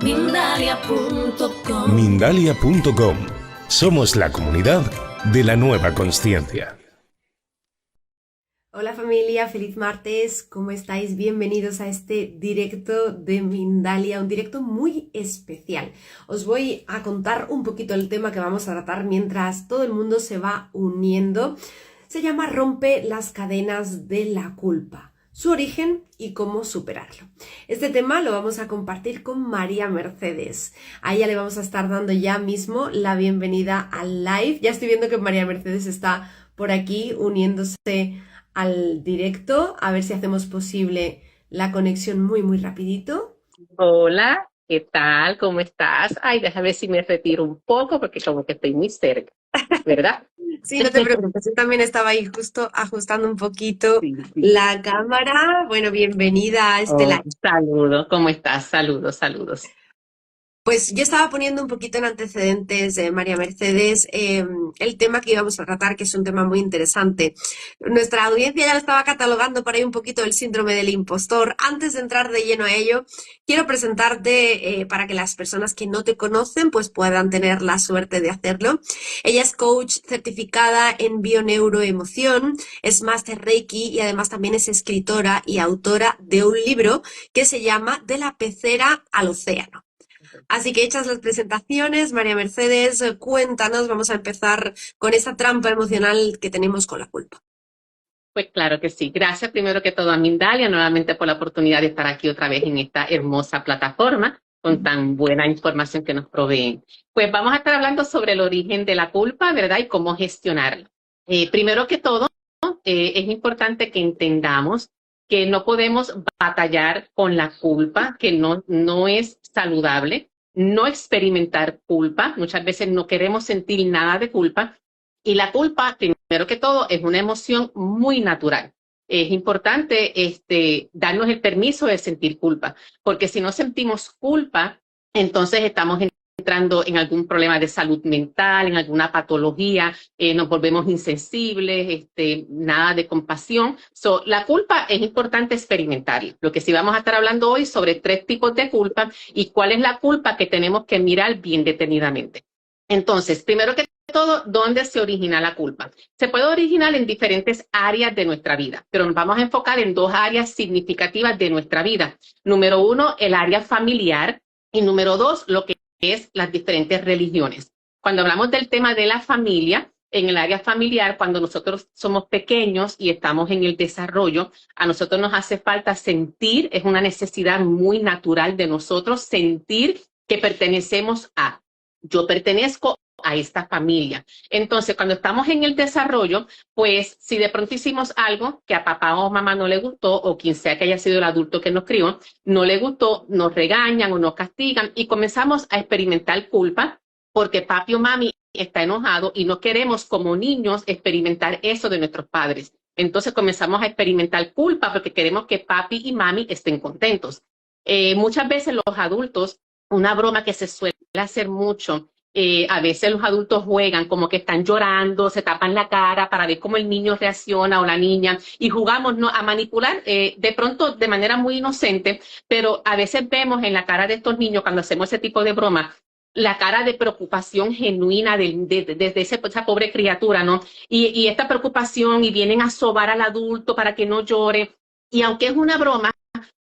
Mindalia.com. Mindalia.com. Somos la comunidad de la nueva consciencia. Hola familia, feliz martes, ¿cómo estáis? Bienvenidos a este directo de Mindalia, un directo muy especial. Os voy a contar un poquito el tema que vamos a tratar mientras todo el mundo se va uniendo. Se llama Rompe las cadenas de la culpa, su origen y cómo superarlo. Este tema lo vamos a compartir con María Mercedes. A ella le vamos a estar dando ya mismo la bienvenida al live. Ya estoy viendo que María Mercedes está por aquí uniéndose al directo, a ver si hacemos posible la conexión muy rapidito. Hola, ¿qué tal? ¿Cómo estás? Ay, déjame ver si me retiro un poco porque como que estoy muy cerca, ¿verdad? Sí, no te preocupes, yo también estaba ahí justo ajustando un poquito Sí. la cámara. Bueno, bienvenida a este live. Saludos, ¿cómo estás? Saludos. Pues yo estaba poniendo un poquito en antecedentes, María Mercedes, el tema que íbamos a tratar, que es un tema muy interesante. Nuestra audiencia ya lo estaba catalogando por ahí un poquito el síndrome del impostor. Antes de entrar de lleno a ello, quiero presentarte para que las personas que no te conocen pues puedan tener la suerte de hacerlo. Ella es coach certificada en bioneuroemoción, es máster Reiki y además también es escritora y autora de un libro que se llama De la pecera al océano. Así que hechas las presentaciones, María Mercedes, cuéntanos, vamos a empezar con esa trampa emocional que tenemos con la culpa. Pues claro que sí. Gracias primero que todo a Mindalia nuevamente por la oportunidad de estar aquí otra vez en esta hermosa plataforma con tan buena información que nos proveen. Pues vamos a estar hablando sobre el origen de la culpa, ¿verdad? Y cómo gestionarla. Primero que todo, es importante que entendamos que no podemos batallar con la culpa, que no es saludable. No experimentar culpa, muchas veces no queremos sentir nada de culpa, y la culpa, primero que todo, es una emoción muy natural. Es importante darnos el permiso de sentir culpa, porque si no sentimos culpa, entonces estamos entrando en algún problema de salud mental, en alguna patología, nos volvemos insensibles, nada de compasión. La culpa es importante experimentarla. Lo que sí vamos a estar hablando hoy sobre 3 tipos de culpa y cuál es la culpa que tenemos que mirar bien detenidamente. Entonces, primero que todo, ¿dónde se origina la culpa? Se puede originar en diferentes áreas de nuestra vida, pero nos vamos a enfocar en 2 áreas significativas de nuestra vida. Número 1, el área familiar, y número 2, lo que es las diferentes religiones. Cuando hablamos del tema de la familia, en el área familiar, cuando nosotros somos pequeños y estamos en el desarrollo, a nosotros nos hace falta sentir, es una necesidad muy natural de nosotros, sentir que pertenecemos a. Yo pertenezco a esta familia. Entonces, cuando estamos en el desarrollo, pues si de pronto hicimos algo que a papá o mamá no le gustó, o quien sea que haya sido el adulto que nos crió, no le gustó, nos regañan o nos castigan y comenzamos a experimentar culpa porque papi o mami está enojado y no queremos como niños experimentar eso de nuestros padres. Entonces comenzamos a experimentar culpa porque queremos que papi y mami estén contentos. Muchas veces los adultos, una broma que se suele hacer mucho, a veces los adultos juegan como que están llorando, se tapan la cara para ver cómo el niño reacciona o la niña y jugamos, ¿no?, a manipular de pronto de manera muy inocente, pero a veces vemos en la cara de estos niños cuando hacemos ese tipo de broma la cara de preocupación genuina de esa pobre criatura, ¿no? Y esta preocupación y vienen a sobar al adulto para que no llore. Y aunque es una broma,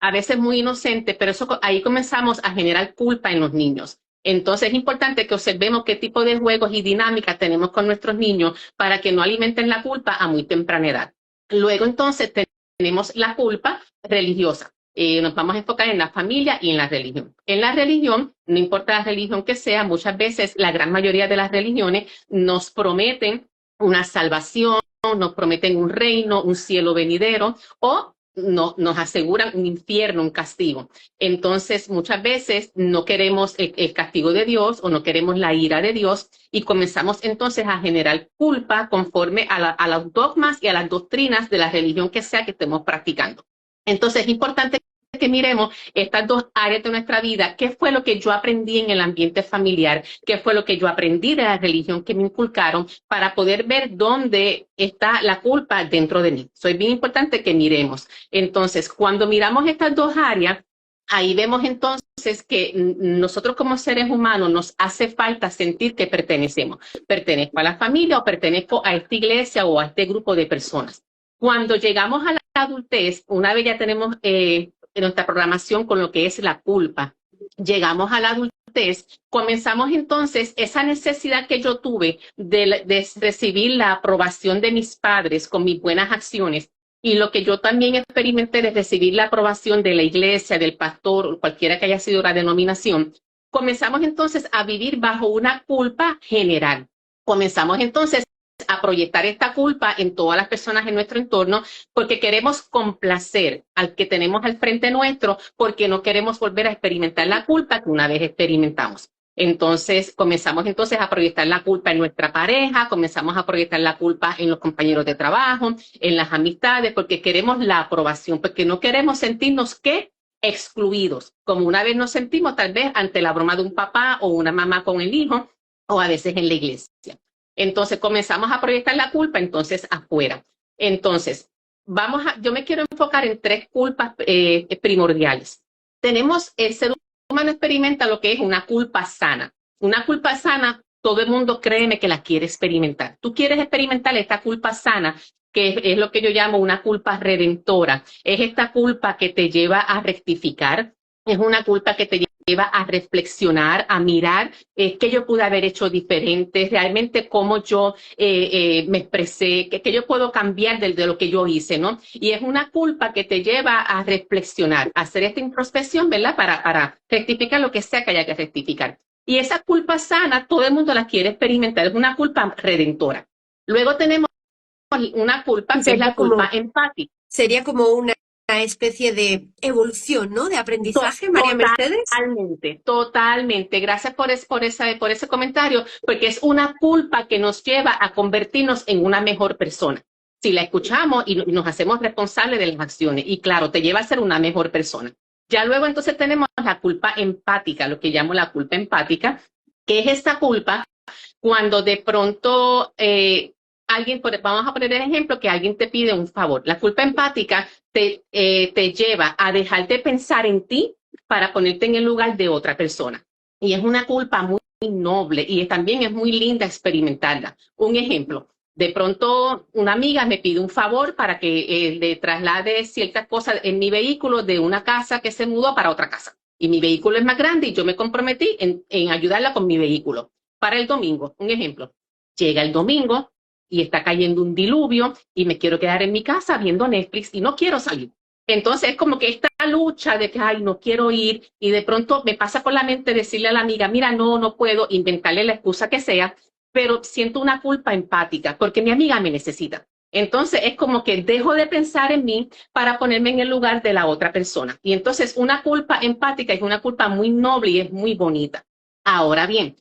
a veces muy inocente, pero ahí comenzamos a generar culpa en los niños. Entonces es importante que observemos qué tipo de juegos y dinámicas tenemos con nuestros niños para que no alimenten la culpa a muy temprana edad. Luego entonces tenemos la culpa religiosa. Nos vamos a enfocar en la familia y en la religión. En la religión, no importa la religión que sea, muchas veces la gran mayoría de las religiones nos prometen una salvación, nos prometen un reino, un cielo venidero, o no, nos aseguran un infierno, un castigo. Entonces, muchas veces no queremos el castigo de Dios o no queremos la ira de Dios y comenzamos entonces a generar culpa conforme a los dogmas y a las doctrinas de la religión que sea que estemos practicando. Entonces, es importante que miremos estas 2 áreas de nuestra vida. ¿Qué fue lo que yo aprendí en el ambiente familiar? ¿Qué fue lo que yo aprendí de la religión que me inculcaron para poder ver dónde está la culpa dentro de mí? Es bien importante que miremos. Entonces, cuando miramos estas 2 áreas, Ahí vemos entonces que nosotros como seres humanos nos hace falta sentir que pertenecemos. Pertenezco a la familia o pertenezco a esta iglesia o a este grupo de personas. Cuando llegamos a la adultez, una vez ya tenemos nuestra programación con lo que es la culpa, llegamos a la adultez, comenzamos entonces esa necesidad que yo tuve de recibir la aprobación de mis padres con mis buenas acciones. Y lo que yo también experimenté de recibir la aprobación de la iglesia, del pastor, cualquiera que haya sido la denominación, comenzamos entonces a vivir bajo una culpa general. Comenzamos entonces a proyectar esta culpa en todas las personas en nuestro entorno porque queremos complacer al que tenemos al frente nuestro porque no queremos volver a experimentar la culpa que una vez experimentamos. Entonces, comenzamos entonces a proyectar la culpa en nuestra pareja, comenzamos a proyectar la culpa en los compañeros de trabajo, en las amistades, porque queremos la aprobación, porque no queremos sentirnos ¿qué? Excluidos, como una vez nos sentimos tal vez ante la broma de un papá o una mamá con el hijo, o a veces en la iglesia. Entonces, comenzamos a proyectar la culpa entonces afuera. Entonces, yo me quiero enfocar en 3 culpas primordiales. Tenemos el ser humano experimenta lo que es una culpa sana. Una culpa sana, todo el mundo créeme que la quiere experimentar. Tú quieres experimentar esta culpa sana, que es lo que yo llamo una culpa redentora. Es esta culpa que te lleva a rectificar. Es una culpa que te lleva a reflexionar, a mirar qué yo pude haber hecho diferente, realmente cómo yo me expresé, qué yo puedo cambiar de lo que yo hice, ¿no? Y es una culpa que te lleva a reflexionar, a hacer esta introspección, ¿verdad? Para rectificar lo que sea que haya que rectificar. Y esa culpa sana, todo el mundo la quiere experimentar, es una culpa redentora. Luego tenemos una culpa que es la culpa empática. Sería como una especie de evolución, ¿no? De aprendizaje, María Mercedes. Totalmente. Gracias por ese comentario, porque es una culpa que nos lleva a convertirnos en una mejor persona. Si la escuchamos y nos hacemos responsables de las acciones, y claro, te lleva a ser una mejor persona. Ya luego entonces tenemos la culpa empática, lo que llamo la culpa empática, que es esta culpa cuando de pronto vamos a poner el ejemplo que alguien te pide un favor. La culpa empática te lleva a dejar de pensar en ti para ponerte en el lugar de otra persona. Y es una culpa muy noble y también es muy linda experimentarla. Un ejemplo, de pronto una amiga me pide un favor para que le traslade ciertas cosas en mi vehículo de una casa que se mudó para otra casa. Y mi vehículo es más grande y yo me comprometí en ayudarla con mi vehículo. Para el domingo, un ejemplo, llega el domingo y está cayendo un diluvio y me quiero quedar en mi casa viendo Netflix y no quiero salir. Entonces es como que esta lucha de que, ay, no quiero ir y de pronto me pasa por la mente decirle a la amiga, mira, no puedo, inventarle la excusa que sea, pero siento una culpa empática porque mi amiga me necesita. Entonces es como que dejo de pensar en mí para ponerme en el lugar de la otra persona. Y entonces una culpa empática es una culpa muy noble y es muy bonita. Ahora bien,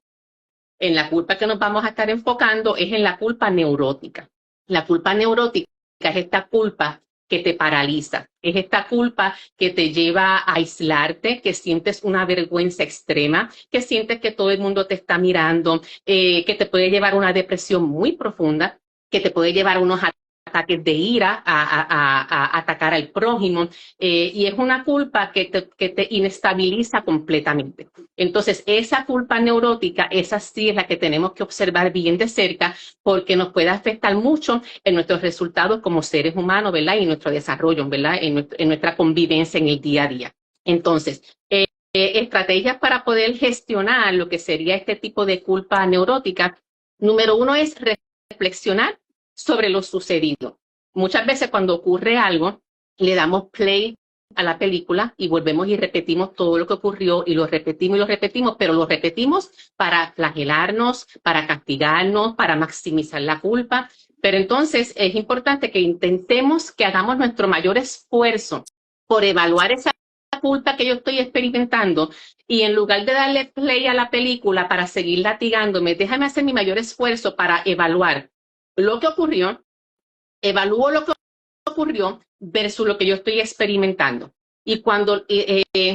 en la culpa que nos vamos a estar enfocando es en la culpa neurótica. La culpa neurótica es esta culpa que te paraliza, es esta culpa que te lleva a aislarte, que sientes una vergüenza extrema, que sientes que todo el mundo te está mirando, que te puede llevar a una depresión muy profunda, que te puede llevar a unos ataques de ira, a atacar al prójimo, y es una culpa que te inestabiliza completamente. Entonces, esa culpa neurótica, esa sí es la que tenemos que observar bien de cerca porque nos puede afectar mucho en nuestros resultados como seres humanos, ¿verdad? Y en nuestro desarrollo, ¿verdad? En nuestra convivencia en el día a día. Entonces, estrategias para poder gestionar lo que sería este tipo de culpa neurótica. Número 1 es reflexionar sobre lo sucedido. Muchas veces cuando ocurre algo, le damos play a la película y volvemos y repetimos todo lo que ocurrió y lo repetimos, pero lo repetimos para flagelarnos, para castigarnos, para maximizar la culpa. Pero entonces es importante que intentemos que hagamos nuestro mayor esfuerzo por evaluar esa culpa que yo estoy experimentando y en lugar de darle play a la película para seguir latigándome, déjame hacer mi mayor esfuerzo para evaluar lo que ocurrió, evalúo lo que ocurrió versus lo que yo estoy experimentando. Y cuando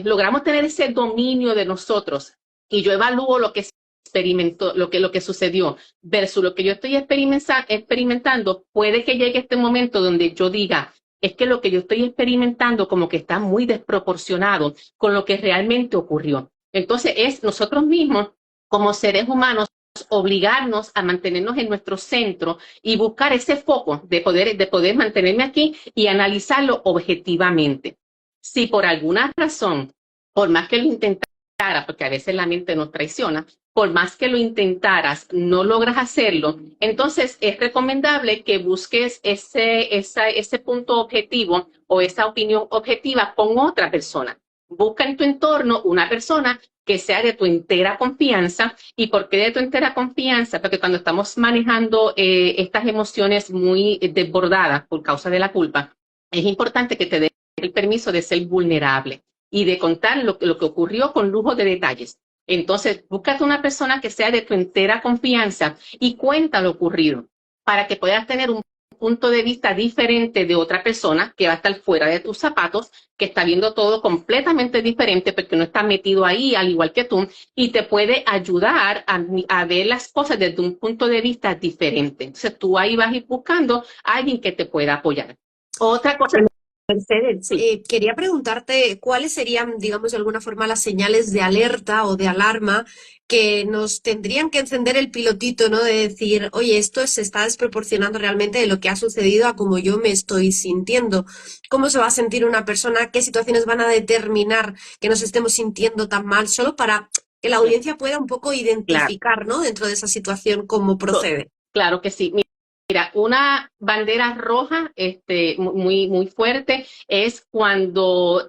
logramos tener ese dominio de nosotros y yo evalúo lo que experimentó, lo que sucedió versus lo que yo estoy experimentando, puede que llegue este momento donde yo diga, es que lo que yo estoy experimentando como que está muy desproporcionado con lo que realmente ocurrió. Entonces es nosotros mismos, como seres humanos, obligarnos a mantenernos en nuestro centro y buscar ese foco de poder mantenerme aquí y analizarlo objetivamente. Si por alguna razón, por más que lo intentara, porque a veces la mente nos traiciona, por más que lo intentaras, no logras hacerlo, entonces es recomendable que busques ese punto objetivo o esa opinión objetiva con otra persona. Busca en tu entorno una persona que sea de tu entera confianza. ¿Y por qué de tu entera confianza? Porque cuando estamos manejando estas emociones muy desbordadas por causa de la culpa, es importante que te dé el permiso de ser vulnerable y de contar lo que ocurrió con lujo de detalles. Entonces, búscate una persona que sea de tu entera confianza y cuenta lo ocurrido para que puedas tener un punto de vista diferente de otra persona que va a estar fuera de tus zapatos, que está viendo todo completamente diferente porque no está metido ahí al igual que tú y te puede ayudar a ver las cosas desde un punto de vista diferente. Entonces tú ahí vas a ir buscando a alguien que te pueda apoyar. Otra cosa, Mercedes, sí. Quería preguntarte cuáles serían, digamos, de alguna forma las señales de alerta o de alarma que nos tendrían que encender el pilotito, ¿no? De decir, oye, esto se está desproporcionando realmente de lo que ha sucedido a cómo yo me estoy sintiendo. ¿Cómo se va a sentir una persona? ¿Qué situaciones van a determinar que nos estemos sintiendo tan mal? Solo para que la audiencia pueda un poco identificar, ¿no? Dentro de esa situación cómo procede. Claro que sí. Mira, una bandera roja muy fuerte es cuando,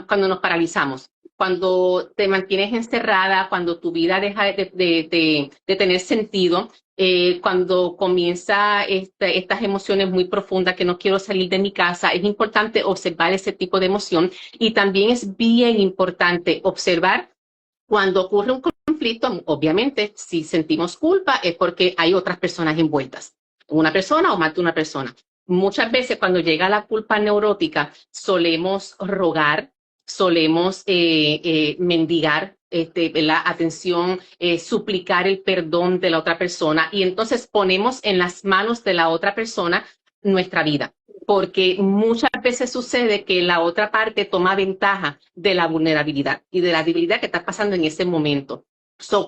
cuando nos paralizamos, cuando te mantienes encerrada, cuando tu vida deja de tener sentido, cuando comienza estas emociones muy profundas que no quiero salir de mi casa. Es importante observar ese tipo de emoción y también es bien importante observar cuando ocurre un conflicto. Obviamente, si sentimos culpa es porque hay otras personas envueltas. Una persona o más de una persona. Muchas veces cuando llega la culpa neurótica solemos rogar, solemos mendigar la atención, suplicar el perdón de la otra persona y entonces ponemos en las manos de la otra persona nuestra vida. Porque muchas veces sucede que la otra parte toma ventaja de la vulnerabilidad y de la debilidad que está pasando en ese momento.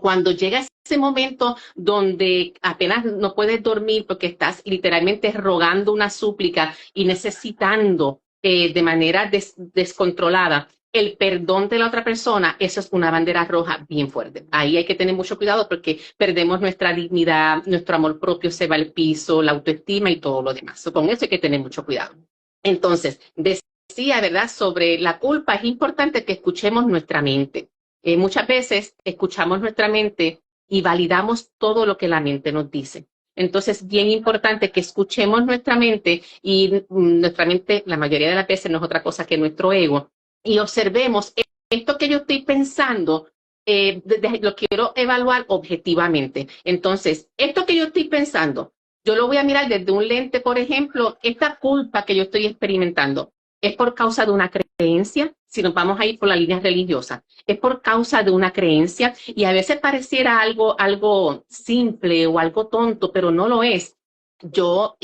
Cuando llega ese momento donde apenas no puedes dormir porque estás literalmente rogando una súplica y necesitando de manera descontrolada el perdón de la otra persona, eso es una bandera roja bien fuerte. Ahí hay que tener mucho cuidado porque perdemos nuestra dignidad, nuestro amor propio se va al piso, la autoestima y todo lo demás. Con eso hay que tener mucho cuidado. Entonces, decía, ¿verdad? Sobre la culpa, es importante que escuchemos nuestra mente. Muchas veces escuchamos nuestra mente y validamos todo lo que la mente nos dice. Entonces, bien importante que escuchemos nuestra mente y nuestra mente, la mayoría de las veces, no es otra cosa que nuestro ego, y observemos esto que yo estoy pensando, lo quiero evaluar objetivamente. Entonces, esto que yo estoy pensando, yo lo voy a mirar desde un lente, por ejemplo, esta culpa que yo estoy experimentando, ¿es por causa de una creencia? Si nos vamos a ir por la línea religiosa, es por causa de una creencia y a veces pareciera algo simple o algo tonto, pero no lo es. Yo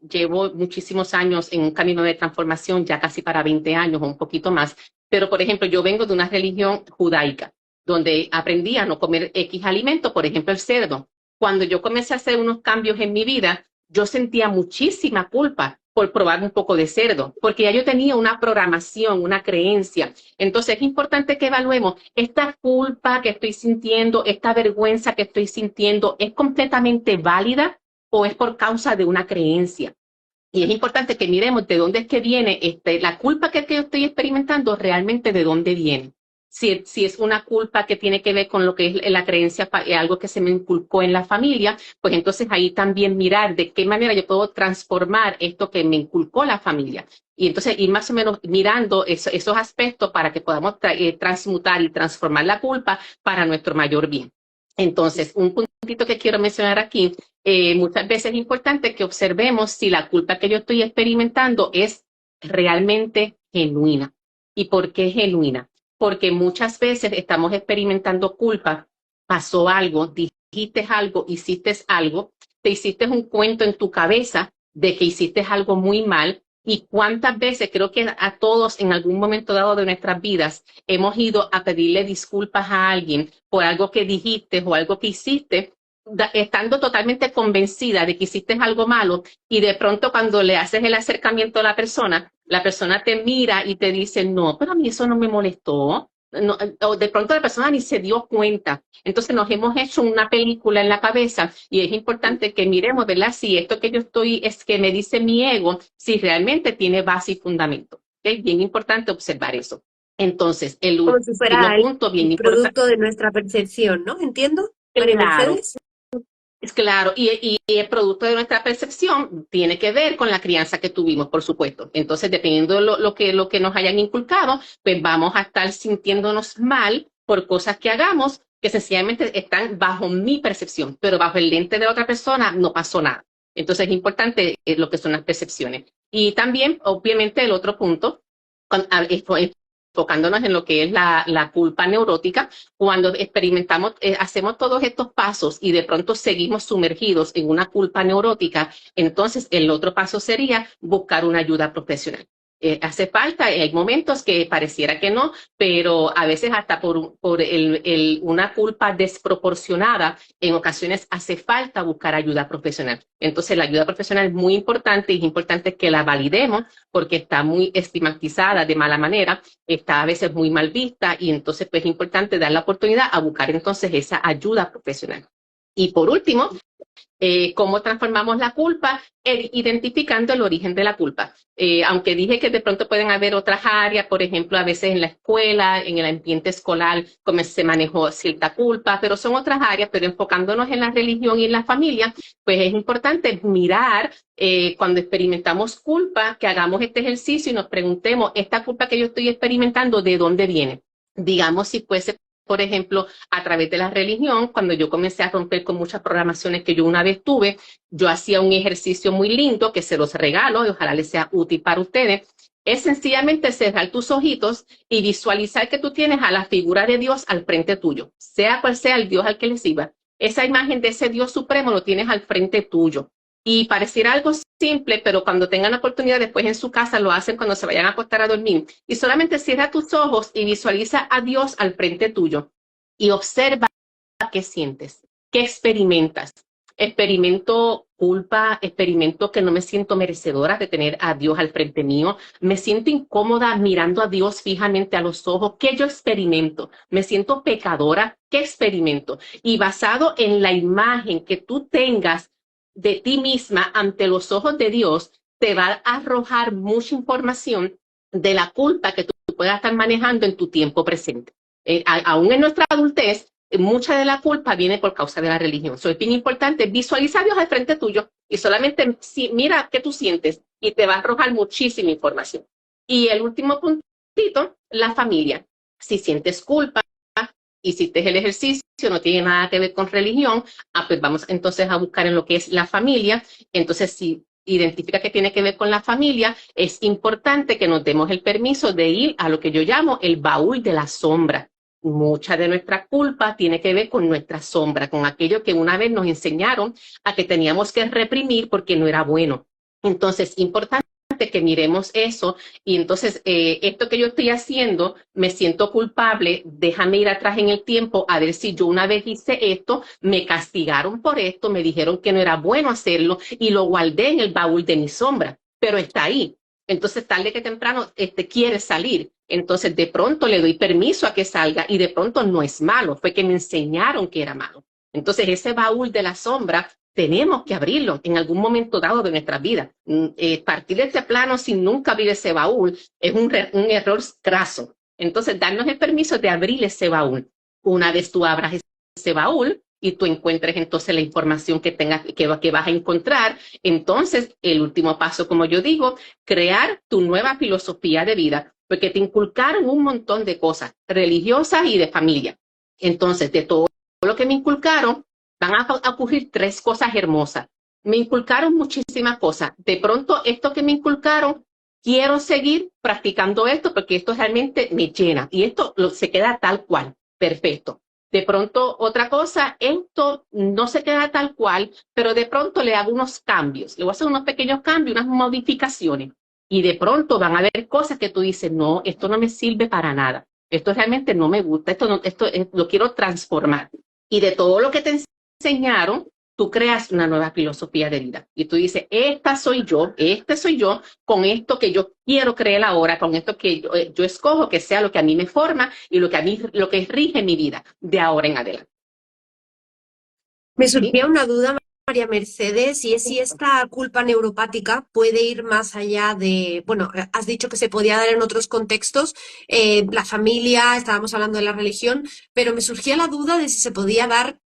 llevo muchísimos años en un camino de transformación, ya casi para 20 años o un poquito más, pero por ejemplo, yo vengo de una religión judaica, donde aprendí a no comer X alimento, por ejemplo, el cerdo. Cuando yo comencé a hacer unos cambios en mi vida, yo sentía muchísima culpa por probar un poco de cerdo, porque ya yo tenía una programación, una creencia. Entonces es importante que evaluemos, esta culpa que estoy sintiendo, esta vergüenza que estoy sintiendo, ¿es completamente válida o es por causa de una creencia? Y es importante que miremos de dónde es que viene la culpa que yo estoy experimentando, realmente de dónde viene. Si es una culpa que tiene que ver con lo que es la creencia, algo que se me inculcó en la familia, pues entonces ahí también mirar de qué manera yo puedo transformar esto que me inculcó la familia. Y entonces ir más o menos mirando esos aspectos para que podamos transmutar y transformar la culpa para nuestro mayor bien. Entonces, un puntito que quiero mencionar aquí, muchas veces es importante que observemos si la culpa que yo estoy experimentando es realmente genuina. ¿Y por qué genuina? Porque muchas veces estamos experimentando culpa, pasó algo, dijiste algo, hiciste algo, te hiciste un cuento en tu cabeza de que hiciste algo muy mal Y cuántas veces creo que a todos en algún momento dado de nuestras vidas hemos ido a pedirle disculpas a alguien por algo que dijiste o algo que hiciste, estando totalmente convencida de que hiciste algo malo, y de pronto cuando le haces el acercamiento a la persona te mira y te dice, no, pero a mí eso no me molestó. No, o de pronto la persona ni se dio cuenta. Entonces nos hemos hecho una película en la cabeza y es importante que miremos, ¿verdad? Si esto que yo estoy, es que me dice mi ego, si realmente tiene base y fundamento. Es bien importante observar eso. Entonces, el Como si último fuera punto bien el importante, producto de nuestra percepción, ¿no? ¿Entiendo, María claro, Mercedes? es claro, y el producto de nuestra percepción tiene que ver con la crianza que tuvimos, por supuesto. Entonces, dependiendo de lo que nos hayan inculcado, pues vamos a estar sintiéndonos mal por cosas que hagamos que sencillamente están bajo mi percepción, pero bajo el lente de la otra persona no pasó nada. Entonces, es importante lo que son las percepciones. Y también, obviamente, el otro punto, enfocándonos en lo que es la culpa neurótica, cuando experimentamos, hacemos todos estos pasos y de pronto seguimos sumergidos en una culpa neurótica, entonces el otro paso sería buscar una ayuda profesional. Hace falta, hay momentos que pareciera que no, pero a veces hasta por una culpa desproporcionada, en ocasiones hace falta buscar ayuda profesional. Entonces la ayuda profesional es muy importante y es importante que la validemos porque está muy estigmatizada de mala manera, está a veces muy mal vista y entonces pues es importante dar la oportunidad a buscar entonces esa ayuda profesional. Y por último, ¿cómo transformamos la culpa? Identificando el origen de la culpa. Aunque dije que de pronto pueden haber otras áreas, por ejemplo, a veces en la escuela, en el ambiente escolar, como se manejó cierta culpa, pero son otras áreas, pero enfocándonos en la religión y en la familia, pues es importante mirar cuando experimentamos culpa, que hagamos este ejercicio y nos preguntemos, ¿esta culpa que yo estoy experimentando, de dónde viene? Digamos, si fuese por ejemplo, a través de la religión, cuando yo comencé a romper con muchas programaciones que yo una vez tuve, yo hacía un ejercicio muy lindo que se los regalo y ojalá les sea útil para ustedes. Es sencillamente cerrar tus ojitos y visualizar que tú tienes a la figura de Dios al frente tuyo, sea cual sea el Dios al que le sirva. Esa imagen de ese Dios supremo lo tienes al frente tuyo. Y pareciera algo simple, pero cuando tengan la oportunidad después en su casa lo hacen cuando se vayan a acostar a dormir. Y solamente cierra tus ojos y visualiza a Dios al frente tuyo y observa qué sientes, qué experimentas. Experimento culpa, experimento que no me siento merecedora de tener a Dios al frente mío, me siento incómoda mirando a Dios fijamente a los ojos. ¿Qué yo experimento? Me siento pecadora. ¿Qué experimento? Y basado en la imagen que tú tengas de ti misma ante los ojos de Dios, te va a arrojar mucha información de la culpa que tú puedas estar manejando en tu tiempo presente. Aún en nuestra adultez, mucha de la culpa viene por causa de la religión. Es bien importante visualizar a Dios al frente tuyo y solamente mira qué tú sientes y te va a arrojar muchísima información. Y el último puntito, la familia. Si sientes culpa, hiciste el ejercicio, no tiene nada que ver con religión, pues vamos entonces a buscar en lo que es la familia. Entonces, si identifica que tiene que ver con la familia, es importante que nos demos el permiso de ir a lo que yo llamo el baúl de la sombra. Mucha de nuestra culpa tiene que ver con nuestra sombra, con aquello que una vez nos enseñaron a que teníamos que reprimir porque no era bueno. Entonces, importante que miremos eso y entonces esto que yo estoy haciendo, me siento culpable, déjame ir atrás en el tiempo a ver si yo una vez hice esto, me castigaron por esto, me dijeron que no era bueno hacerlo y lo guardé en el baúl de mi sombra, pero está ahí. Entonces tarde que temprano quiere salir. Entonces de pronto le doy permiso a que salga y de pronto no es malo, fue que me enseñaron que era malo. Entonces ese baúl de la sombra tenemos que abrirlo en algún momento dado de nuestra vida. Partir de este plano sin nunca abrir ese baúl es un error craso. Entonces, darnos el permiso de abrir ese baúl. Una vez tú abras ese baúl y tú encuentres entonces la información que vas a encontrar, entonces el último paso, como yo digo, crear tu nueva filosofía de vida, porque te inculcaron un montón de cosas religiosas y de familia. Entonces, de todo lo que me inculcaron, van a ocurrir tres cosas hermosas. Me inculcaron muchísimas cosas. De pronto, esto que me inculcaron, quiero seguir practicando esto porque esto realmente me llena. Y esto se queda tal cual. Perfecto. De pronto, otra cosa, esto no se queda tal cual, pero de pronto le hago unos cambios. Le voy a hacer unos pequeños cambios, unas modificaciones. Y de pronto van a haber cosas que tú dices, no, esto no me sirve para nada. Esto realmente no me gusta, lo quiero transformar. Y de todo lo que te enseñaron, tú creas una nueva filosofía de vida. Y tú dices, este soy yo, con esto que yo quiero creer ahora, con esto que yo escojo que sea lo que a mí me forma y lo que rige mi vida de ahora en adelante. Me ¿Sí? surgía una duda, María Mercedes, y es si esta culpa neuropática puede ir más allá de, bueno, has dicho que se podía dar en otros contextos, la familia, estábamos hablando de la religión, pero me surgía la duda de si se podía dar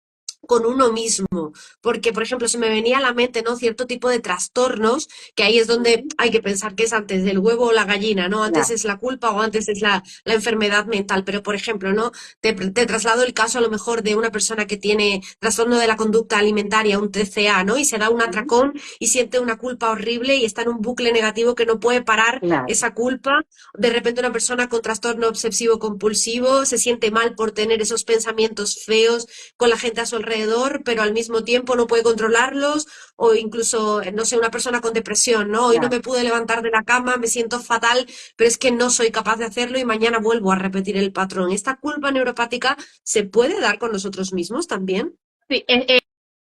con uno mismo, porque por ejemplo se me venía a la mente, ¿no? Cierto tipo de trastornos, que ahí es donde hay que pensar que es antes del huevo o la gallina, ¿no? Antes Claro. es la culpa o antes es la enfermedad mental, pero por ejemplo, ¿no? Te traslado el caso a lo mejor de una persona que tiene trastorno de la conducta alimentaria, un TCA, ¿no? Y se da un atracón y siente una culpa horrible y está en un bucle negativo que no puede parar Claro. esa culpa. De repente una persona con trastorno obsesivo compulsivo se siente mal por tener esos pensamientos feos con la gente a su alrededor, pero al mismo tiempo no puede controlarlos, o incluso, no sé, una persona con depresión, ¿no? Hoy no Claro. me pude levantar de la cama, me siento fatal, pero es que no soy capaz de hacerlo y mañana vuelvo a repetir el patrón. ¿Esta culpa neuropática se puede dar con nosotros mismos también? Sí,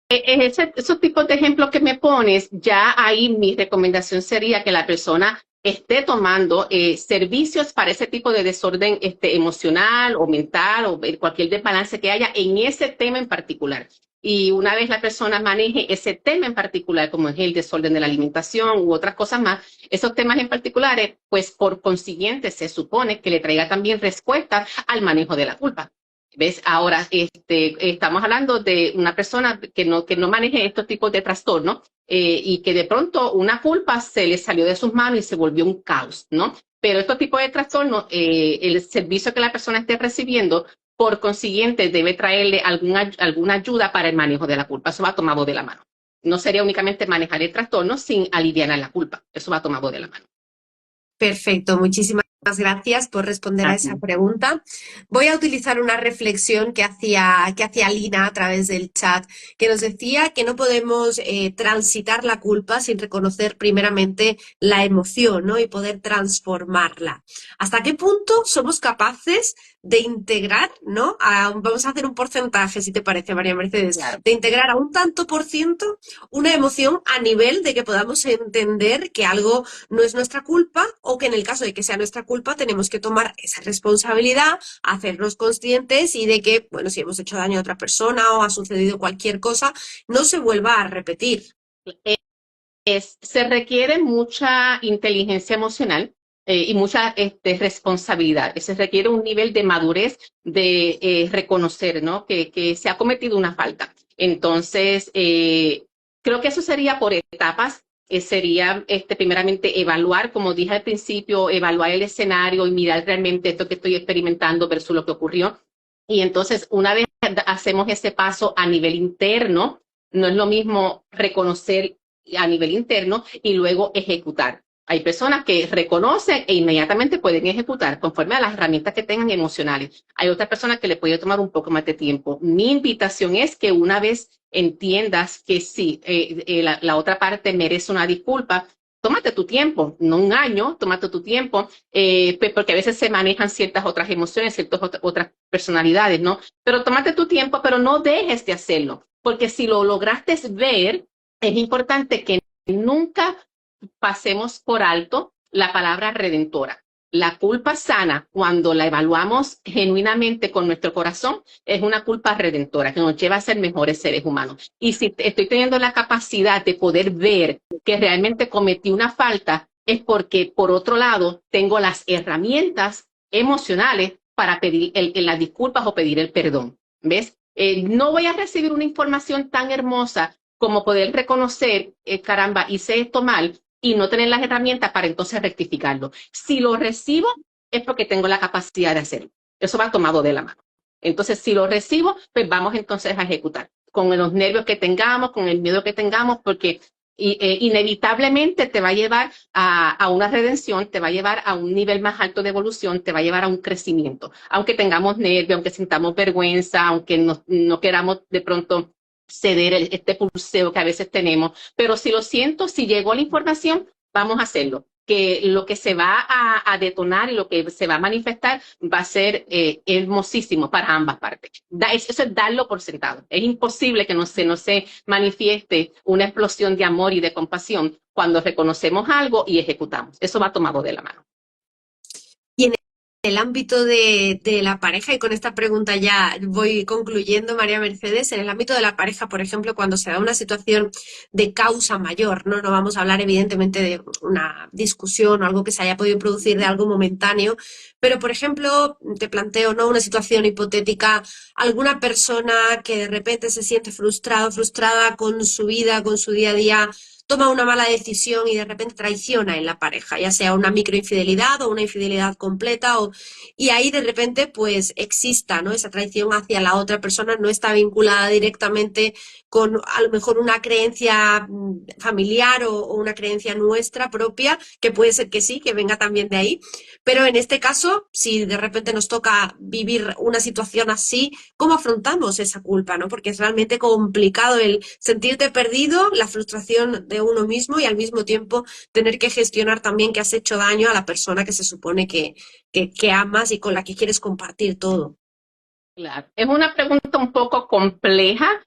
esos tipos de ejemplos que me pones, ya ahí mi recomendación sería que la persona esté tomando servicios para ese tipo de desorden emocional o mental o cualquier desbalance que haya en ese tema en particular. Y una vez la persona maneje ese tema en particular, como es el desorden de la alimentación u otras cosas más, esos temas en particulares, pues por consiguiente se supone que le traiga también respuestas al manejo de la culpa. ¿Ves? Ahora, estamos hablando de una persona que no maneje estos tipos de trastornos y que de pronto una culpa se le salió de sus manos y se volvió un caos, ¿no? Pero estos tipos de trastornos, el servicio que la persona esté recibiendo, por consiguiente, debe traerle alguna ayuda para el manejo de la culpa. Eso va tomado de la mano. No sería únicamente manejar el trastorno sin aliviar la culpa. Eso va tomado de la mano. Perfecto, muchísimas gracias por responder a esa Así. pregunta. Voy a utilizar una reflexión que hacía Lina a través del chat, que nos decía que no podemos transitar la culpa sin reconocer primeramente la emoción, ¿no? Y poder transformarla. ¿Hasta qué punto somos capaces de integrar, ¿no? Vamos a hacer un porcentaje, si te parece, María Mercedes, Claro. de integrar a un tanto por ciento una emoción a nivel de que podamos entender que algo no es nuestra culpa, o que en el caso de que sea nuestra culpa tenemos que tomar esa responsabilidad, hacernos conscientes y de que, bueno, si hemos hecho daño a otra persona o ha sucedido cualquier cosa, no se vuelva a repetir. Se requiere mucha inteligencia emocional y mucha responsabilidad. Se requiere un nivel de madurez de reconocer, ¿no? que se ha cometido una falta. Entonces, creo que eso sería por etapas. Sería primeramente evaluar, como dije al principio, evaluar el escenario y mirar realmente esto que estoy experimentando versus lo que ocurrió. Y entonces, una vez hacemos ese paso a nivel interno, no es lo mismo reconocer a nivel interno y luego ejecutar. Hay personas que reconocen e inmediatamente pueden ejecutar conforme a las herramientas que tengan emocionales. Hay otras personas que le puede tomar un poco más de tiempo. Mi invitación es que una vez entiendas que sí, la otra parte merece una disculpa, tómate tu tiempo, no un año, tómate tu tiempo, porque a veces se manejan ciertas otras emociones, ciertas otras personalidades, ¿no? Pero tómate tu tiempo, pero no dejes de hacerlo, porque si lo lograste ver, es importante que nunca pasemos por alto la palabra redentora. La culpa sana, cuando la evaluamos genuinamente con nuestro corazón, es una culpa redentora que nos lleva a ser mejores seres humanos. Y si estoy teniendo la capacidad de poder ver que realmente cometí una falta, es porque, por otro lado, tengo las herramientas emocionales para pedir las disculpas o pedir el perdón. ¿Ves? No voy a recibir una información tan hermosa como poder reconocer, caramba, hice esto mal, y no tener las herramientas para entonces rectificarlo. Si lo recibo, es porque tengo la capacidad de hacerlo. Eso va tomado de la mano. Entonces, si lo recibo, pues vamos entonces a ejecutar. Con los nervios que tengamos, con el miedo que tengamos, porque inevitablemente te va a llevar a una redención, te va a llevar a un nivel más alto de evolución, te va a llevar a un crecimiento. Aunque tengamos nervios, aunque sintamos vergüenza, aunque no queramos de pronto ceder este pulseo que a veces tenemos, pero si lo siento, si llegó la información, vamos a hacerlo. que lo que se va a detonar y lo que se va a manifestar va a ser hermosísimo para ambas partes. Eso es darlo por sentado. Es imposible que no se manifieste una explosión de amor y de compasión cuando reconocemos algo y ejecutamos. Eso va tomado de la mano. Y en el ámbito de la pareja, y con esta pregunta ya voy concluyendo, María Mercedes, en el ámbito de la pareja, por ejemplo, cuando se da una situación de causa mayor, ¿no? No vamos a hablar evidentemente de una discusión o algo que se haya podido producir de algo momentáneo, pero por ejemplo, te planteo, ¿no? Una situación hipotética, alguna persona que de repente se siente frustrado, frustrada con su vida, con su día a día, toma una mala decisión y de repente traiciona en la pareja, ya sea una microinfidelidad o una infidelidad completa, y ahí de repente pues exista, ¿no? Esa traición hacia la otra persona no está vinculada directamente con a lo mejor una creencia familiar o una creencia nuestra propia, que puede ser que sí, que venga también de ahí, pero en este caso, si de repente nos toca vivir una situación así, ¿cómo afrontamos esa culpa, no? Porque es realmente complicado el sentirte perdido, la frustración de uno mismo y al mismo tiempo tener que gestionar también que has hecho daño a la persona que se supone que amas y con la que quieres compartir todo. Claro. Es una pregunta un poco compleja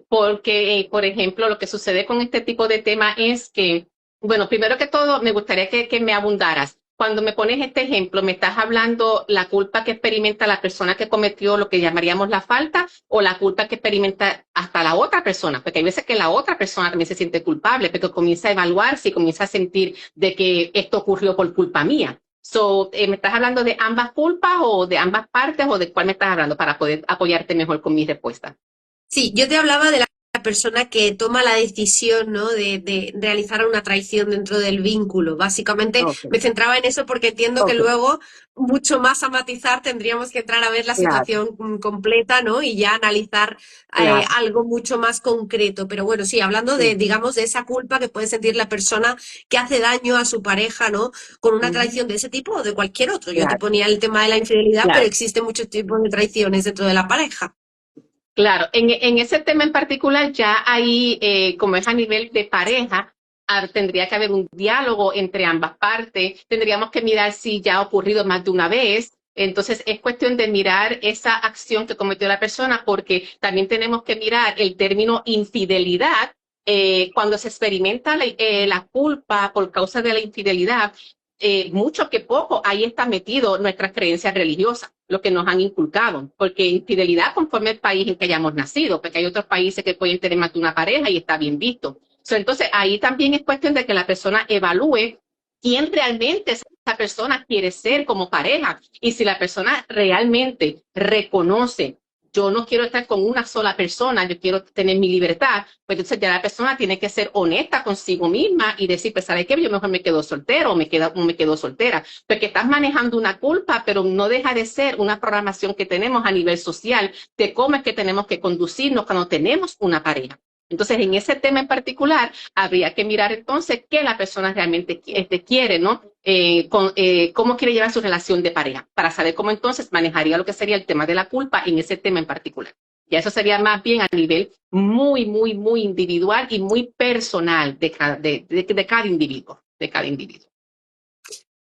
porque, por ejemplo, lo que sucede con este tipo de tema es que, bueno, primero que todo, me gustaría que me abundaras. Cuando me pones este ejemplo, ¿me estás hablando la culpa que experimenta la persona que cometió lo que llamaríamos la falta o la culpa que experimenta hasta la otra persona? Porque hay veces que la otra persona también se siente culpable, pero comienza a evaluarse y comienza a sentir de que esto ocurrió por culpa mía. ¿Me estás hablando de ambas culpas o de ambas partes o de cuál me estás hablando para poder apoyarte mejor con mi respuesta? Sí, yo te hablaba de la persona que toma la decisión, ¿no? de realizar una traición dentro del vínculo. Básicamente Okay, me centraba en eso porque entiendo que okay, luego, mucho más a matizar, tendríamos que entrar a ver la claro, situación completa, ¿no? Y ya analizar claro, algo mucho más concreto. Pero bueno, sí, hablando de, sí. digamos, de esa culpa que puede sentir la persona que hace daño a su pareja, ¿no? Con una Ujú, traición de ese tipo o de cualquier otro. Yo te claro, ponía el tema de la infidelidad, pero claro. existen muchos tipos de traiciones dentro de la pareja. Claro, en ese tema en particular, ya ahí, como es a nivel de pareja, tendría que haber un diálogo entre ambas partes, tendríamos que mirar si ya ha ocurrido más de una vez. Entonces, es cuestión de mirar esa acción que cometió la persona, porque también tenemos que mirar el término infidelidad. Cuando se experimenta la culpa por causa de la infidelidad, mucho que poco, ahí está metido nuestras creencias religiosas, lo que nos han inculcado, porque infidelidad conforme al país en que hayamos nacido, porque hay otros países que pueden tener más de una pareja y está bien visto. Entonces, ahí también es cuestión de que la persona evalúe quién realmente esa persona quiere ser como pareja y si la persona realmente reconoce yo no quiero estar con una sola persona, yo quiero tener mi libertad, pues entonces ya la persona tiene que ser honesta consigo misma y decir, pues, ¿sabes qué? Yo mejor me quedo soltero o me quedo soltera. Porque estás manejando una culpa, pero no deja de ser una programación que tenemos a nivel social de cómo es que tenemos que conducirnos cuando tenemos una pareja. Entonces, en ese tema en particular, habría que mirar entonces qué la persona realmente quiere, ¿no? Cómo quiere llevar su relación de pareja, para saber cómo entonces manejaría lo que sería el tema de la culpa en ese tema en particular. Ya eso sería más bien a nivel muy, muy, muy individual y muy personal de cada individuo, de cada individuo.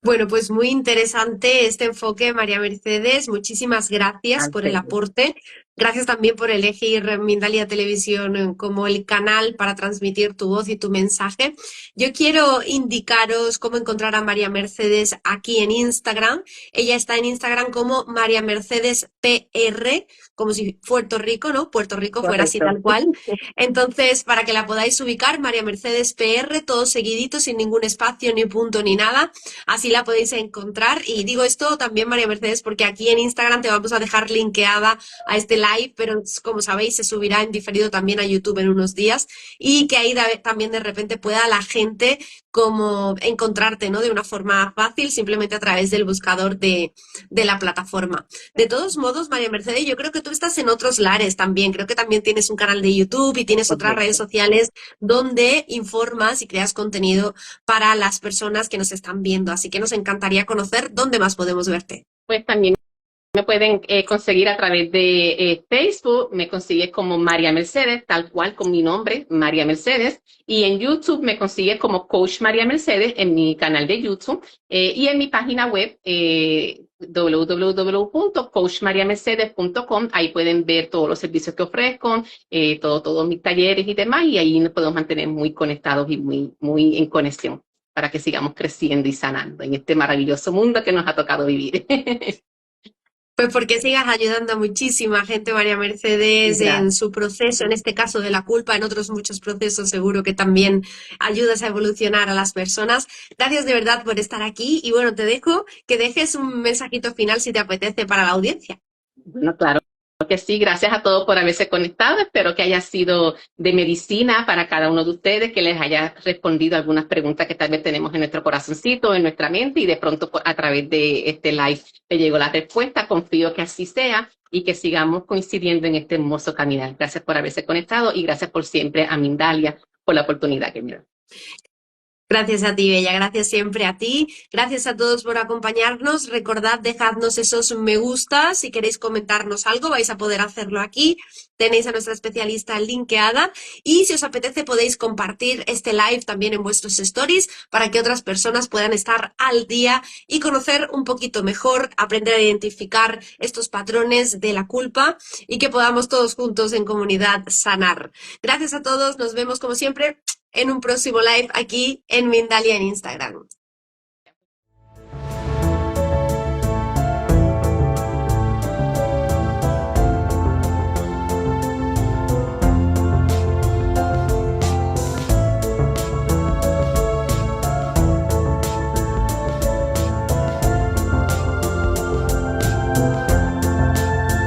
Bueno, pues muy interesante este enfoque, María Mercedes. Muchísimas gracias por el aporte. Gracias también por elegir Mindalia Televisión como el canal para transmitir tu voz y tu mensaje. Yo quiero indicaros cómo encontrar a María Mercedes aquí en Instagram. Ella está en Instagram como María Mercedes PR, como si Puerto Rico, ¿no? Puerto Rico fuera así Correcto. tal cual. Entonces, para que la podáis ubicar, María Mercedes PR, todo seguidito, sin ningún espacio, ni punto, ni nada. Así la podéis encontrar. Y digo esto también, María Mercedes, porque aquí en Instagram te vamos a dejar linkeada a este live, pero como sabéis, se subirá en diferido también a YouTube en unos días y que ahí también de repente pueda la gente como encontrarte, ¿no? De una forma fácil, simplemente a través del buscador de la plataforma. De todos modos, María Mercedes, yo creo que tú estás en otros lares también. Creo que también tienes un canal de YouTube y tienes otras redes sociales donde informas y creas contenido para las personas que nos están viendo. Así que nos encantaría conocer dónde más podemos verte. Pues también Me pueden conseguir a través de Facebook, me consigues como María Mercedes, tal cual con mi nombre, María Mercedes, y en YouTube me consigues como Coach María Mercedes en mi canal de YouTube y en mi página web www.coachmariamercedes.com. Ahí pueden ver todos los servicios que ofrezco, todos mis talleres y demás, y ahí nos podemos mantener muy conectados y muy en conexión para que sigamos creciendo y sanando en este maravilloso mundo que nos ha tocado vivir. Pues porque sigas ayudando a muchísima gente, María Mercedes, en Gracias. su proceso, en este caso de la culpa, en otros muchos procesos seguro que también ayudas a evolucionar a las personas. Gracias de verdad por estar aquí y bueno, te dejo que dejes un mensajito final si te apetece para la audiencia. Bueno, claro que sí, gracias a todos por haberse conectado. Espero que haya sido de medicina para cada uno de ustedes, que les haya respondido algunas preguntas que tal vez tenemos en nuestro corazoncito, en nuestra mente, y de pronto a través de este live te llegó la respuesta. Confío que así sea y que sigamos coincidiendo en este hermoso caminar. Gracias por haberse conectado y gracias por siempre a Mindalia por la oportunidad que me da. Gracias a ti, Bella, gracias siempre a ti. Gracias a todos por acompañarnos. Recordad, dejadnos esos me gusta. Si queréis comentarnos algo, vais a poder hacerlo aquí. Tenéis a nuestra especialista linkeada. Y si os apetece, podéis compartir este live también en vuestros stories para que otras personas puedan estar al día y conocer un poquito mejor, aprender a identificar estos patrones de la culpa y que podamos todos juntos en comunidad sanar. Gracias a todos. Nos vemos como siempre en un próximo live aquí en Mindalia en Instagram.